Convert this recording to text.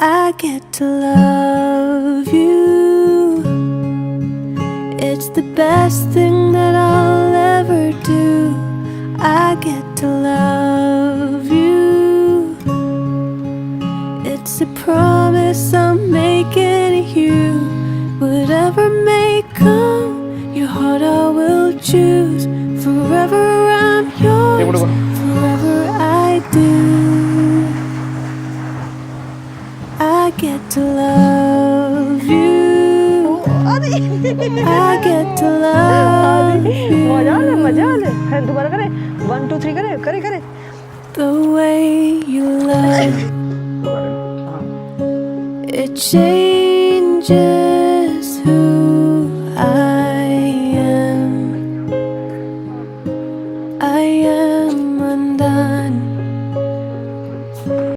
I get to love you. It's the best thing that I'll ever do. I get to love you. It's a promise I'm making you. Whatever may come, your heart I will choose. Forever I'm yours, forever I do. I get to love you. I get to love you. मजा आ ले है दोबारा करे 1 2 3 करे The way you love, it changes